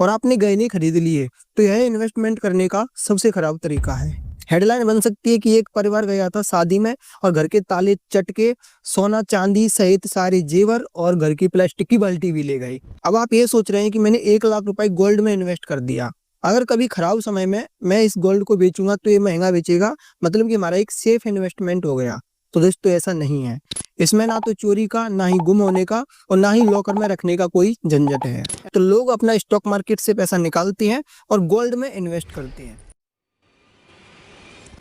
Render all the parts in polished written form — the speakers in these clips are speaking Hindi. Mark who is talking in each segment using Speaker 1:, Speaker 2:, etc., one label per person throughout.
Speaker 1: और आपने गहने खरीद लिए तो यह इन्वेस्टमेंट करने का सबसे खराब तरीका है। हेडलाइन बन सकती है कि एक परिवार गया था शादी में और घर के ताले चट के सोना चांदी सहित सारे जेवर और घर की प्लास्टिक की बाल्टी भी ले गई। अब आप ये सोच रहे हैं कि मैंने 1 लाख रुपए गोल्ड में इन्वेस्ट कर दिया, अगर कभी खराब समय में मैं इस गोल्ड को बेचूंगा तो ये महंगा बेचेगा, मतलब कि हमारा एक सेफ इन्वेस्टमेंट हो गया। तो दोस्तों ऐसा नहीं है। इसमें ना तो चोरी का, ना ही गुम होने का और ना ही लॉकर में रखने का कोई झंझट है। तो लोग अपना स्टॉक मार्केट से पैसा निकालते हैं और गोल्ड में इन्वेस्ट करते हैं।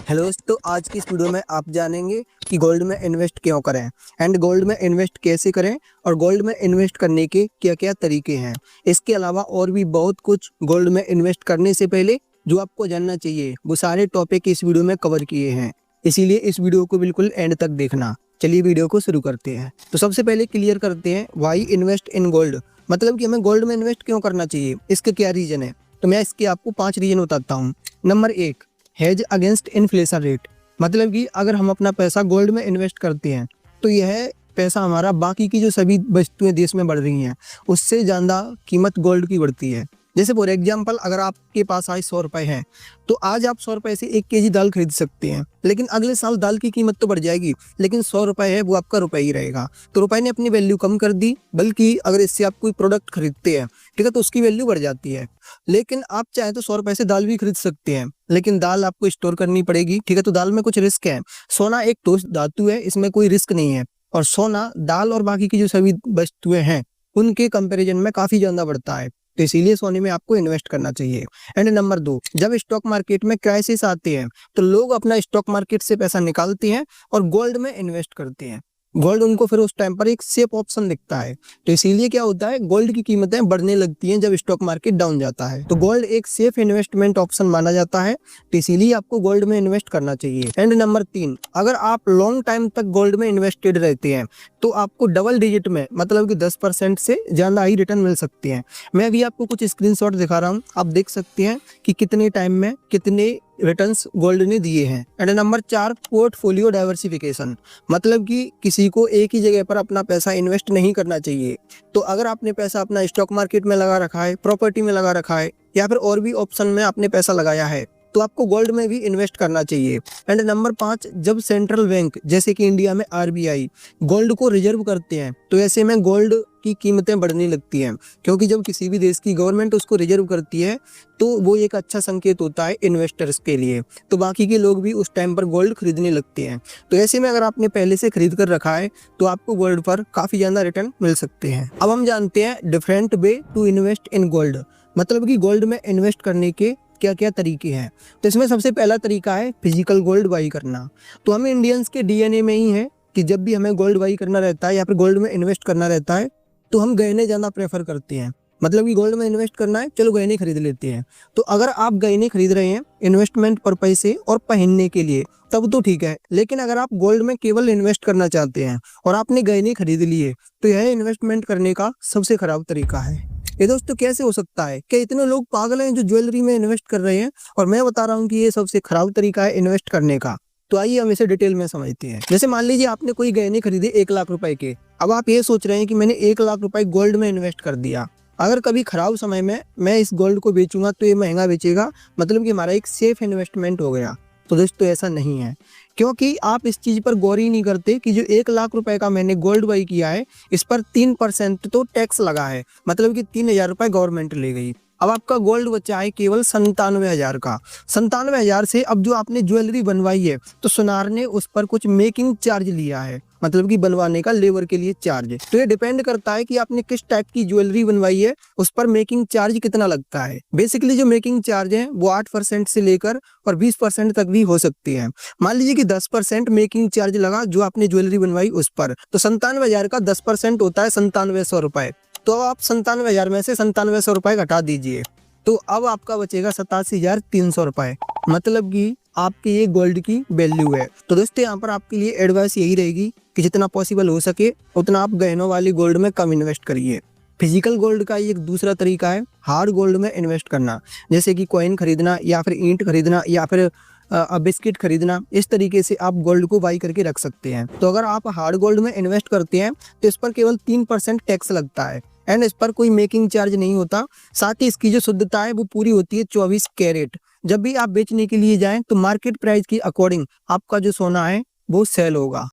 Speaker 1: हेलो दोस्तों, आज की इस वीडियो में आप जानेंगे कि गोल्ड में इन्वेस्ट क्यों करें एंड गोल्ड में इन्वेस्ट कैसे करें और गोल्ड में इन्वेस्ट करने के क्या क्या तरीके हैं। इसके अलावा और भी बहुत कुछ गोल्ड में इन्वेस्ट करने से पहले जो आपको जानना चाहिए, वो सारे टॉपिक इस वीडियो में कवर किए हैं, इसीलिए इस वीडियो को बिल्कुल एंड तक देखना। चलिए वीडियो को शुरू करते हैं। तो सबसे पहले क्लियर करते हैं वाई इन्वेस्ट इन गोल्ड, मतलब कि हमें गोल्ड में इन्वेस्ट क्यों करना चाहिए, इसके क्या रीजन है। तो मैं इसके आपको 5 रीजन बताता हूँ। Number 1, hedge against inflation rate, मतलब कि अगर हम अपना पैसा गोल्ड में इन्वेस्ट करते हैं तो यह पैसा हमारा बाकी की जो सभी वस्तुएं देश में बढ़ रही हैं उससे ज़्यादा कीमत गोल्ड की बढ़ती है। जैसे फॉर एग्जांपल, अगर आपके पास आज 100 रुपये हैं तो आज आप 100 रुपये से 1 केजी दाल खरीद सकते हैं, लेकिन अगले साल दाल की कीमत तो बढ़ जाएगी, लेकिन 100 रुपये है वो आपका रुपये ही रहेगा। तो रुपये ने अपनी वैल्यू कम कर दी, बल्कि अगर इससे आप कोई प्रोडक्ट खरीदते हैं, ठीक है, तो उसकी वैल्यू बढ़ जाती है। लेकिन आप चाहे तो 100 रुपये से दाल भी खरीद सकते हैं, लेकिन दाल आपको स्टोर करनी पड़ेगी, ठीक है, तो दाल में कुछ रिस्क है। सोना एक ठोस धातु है, इसमें कोई रिस्क नहीं है, और सोना दाल और बाकी की जो सभी वस्तुएं हैं उनके कंपैरिजन में काफी ज्यादा बढ़ता है, तो इसीलिए सोने में आपको इन्वेस्ट करना चाहिए। एंड नंबर 2, जब स्टॉक मार्केट में क्राइसिस आते हैं तो लोग अपना स्टॉक मार्केट से पैसा निकालते हैं और गोल्ड में इन्वेस्ट करते हैं। गोल्ड उनको फिर उस टाइम पर एक सेफ ऑप्शन दिखता है, तो इसीलिए क्या होता है, गोल्ड की कीमतें बढ़ने लगती हैं जब स्टॉक मार्केट डाउन जाता है। तो गोल्ड एक सेफ इन्वेस्टमेंट ऑप्शन माना जाता है, तो इसीलिए आपको गोल्ड में इन्वेस्ट करना चाहिए। एंड नंबर 3, अगर आप लॉन्ग टाइम तक गोल्ड में इन्वेस्टेड रहते हैं तो आपको डबल डिजिट में, मतलब कि 10% से ज्यादा ही रिटर्न मिल सकते हैं। मैं अभी आपको कुछ स्क्रीनशॉट दिखा रहा हूँ, आप देख सकते हैं कि कितने टाइम में कितने रिटर्न्स गोल्ड ने दिए हैं। एंड नंबर 4, पोर्टफोलियो डाइवर्सिफिकेशन, मतलब कि किसी को एक ही जगह पर अपना पैसा इन्वेस्ट नहीं करना चाहिए। तो अगर आपने पैसा अपना स्टॉक मार्केट में लगा रखा है, प्रॉपर्टी में लगा रखा है, या फिर और भी ऑप्शन में आपने पैसा लगाया है, तो आपको गोल्ड में भी इन्वेस्ट करना चाहिए। एंड नंबर 5, जब सेंट्रल बैंक जैसे कि इंडिया में आरबीआई गोल्ड को रिजर्व करते हैं तो ऐसे में गोल्ड की कीमतें बढ़ने लगती हैं, क्योंकि जब किसी भी देश की गवर्नमेंट उसको रिजर्व करती है तो वो एक अच्छा संकेत होता है इन्वेस्टर्स के लिए, तो बाकी के लोग भी उस टाइम पर गोल्ड खरीदने लगते हैं। तो ऐसे में अगर आपने पहले से खरीद कर रखा है तो आपको गोल्ड पर काफी ज्यादा रिटर्न मिल सकते हैं। अब हम जानते हैं different way to invest in gold, मतलब कि गोल्ड में इन्वेस्ट करने के क्या क्या तरीके हैं। तो इसमें सबसे पहला तरीका है फिजिकल गोल्ड बाई करना। तो हमें इंडियंस के डीएनए में ही है कि जब भी हमें गोल्ड बाई करना रहता है या फिर गोल्ड में इन्वेस्ट करना रहता है तो हम गहने ज़्यादा प्रेफर करते हैं, मतलब कि गोल्ड में इन्वेस्ट करना है, चलो गहने खरीद लेते हैं। तो अगर आप गहने खरीद रहे हैं इन्वेस्टमेंट पर्पज से और पहनने के लिए तब तो ठीक है, लेकिन अगर आप गोल्ड में केवल इन्वेस्ट करना चाहते हैं और आपने गहने खरीद लिए तो यह इन्वेस्टमेंट करने का सबसे खराब तरीका है। ये दोस्तों कैसे हो सकता है, क्या इतने लोग पागल हैं जो ज्वेलरी में इन्वेस्ट कर रहे हैं और मैं बता रहा हूँ कि ये सबसे खराब तरीका है इन्वेस्ट करने का। तो आइए हम इसे डिटेल में समझते हैं। जैसे मान लीजिए आपने कोई गहने खरीदे 1 लाख रुपए के, अब आप ये सोच रहे हैं कि मैंने 1 लाख रुपए गोल्ड में इन्वेस्ट कर दिया, अगर कभी खराब समय में मैं इस गोल्ड को बेचूंगा तो ये महंगा बेचेगा, मतलब कि हमारा एक सेफ इन्वेस्टमेंट हो गया। तो दोस्तों ऐसा नहीं है, क्योंकि आप इस चीज पर गौर ही नहीं करते कि जो 1 लाख रुपए का मैंने गोल्ड बाई किया है इस पर 3% तो टैक्स लगा है, मतलब कि 3,000 रुपए गवर्नमेंट ले गई। अब आपका गोल्ड बचा है केवल 97,000 का। 97,000 से अब जो आपने ज्वेलरी बनवाई है तो सुनार ने उस पर कुछ मेकिंग चार्ज लिया है, मतलब कि बनवाने का लेबर के लिए चार्ज। तो ये डिपेंड करता है कि आपने किस टाइप की ज्वेलरी बनवाई है, उस पर मेकिंग चार्ज कितना लगता है। बेसिकली जो मेकिंग चार्ज है वो 8% से लेकर और 20% तक भी हो सकती है। मान लीजिए कि 10% मेकिंग चार्ज लगा जो आपने ज्वेलरी बनवाई उस पर, तो 97,000 का 10% होता है 9700 रुपए। तो आप 97,000 में से 9700 रुपए घटा दीजिए, तो अब आपका बचेगा 87,300 रुपए, मतलब कि आपकी ये गोल्ड की वैल्यू है। तो दोस्तों यहाँ पर आपके लिए एडवाइस यही रहेगी कि जितना पॉसिबल हो सके उतना आप गहनों वाली गोल्ड में कम इन्वेस्ट करिए। फिजिकल गोल्ड का एक दूसरा तरीका है हार्ड गोल्ड में इन्वेस्ट करना, जैसे कि कॉइन खरीदना या फिर ईंट खरीदना या फिर बिस्किट खरीदना। इस तरीके से आप गोल्ड को बाई करके रख सकते हैं। तो अगर आप हार्ड गोल्ड में इन्वेस्ट करते हैं तो इस पर केवल 3% टैक्स लगता है। एंड इस पर कोई मेकिंग चार्ज नहीं होता। साथ ही इसकी जो शुद्धता है वो पूरी होती है 24 कैरेट। जब भी आप बेचने के लिए जाएं तो मार्केट प्राइस के अकॉर्डिंग आपका जो सोना है वो सेल होगा।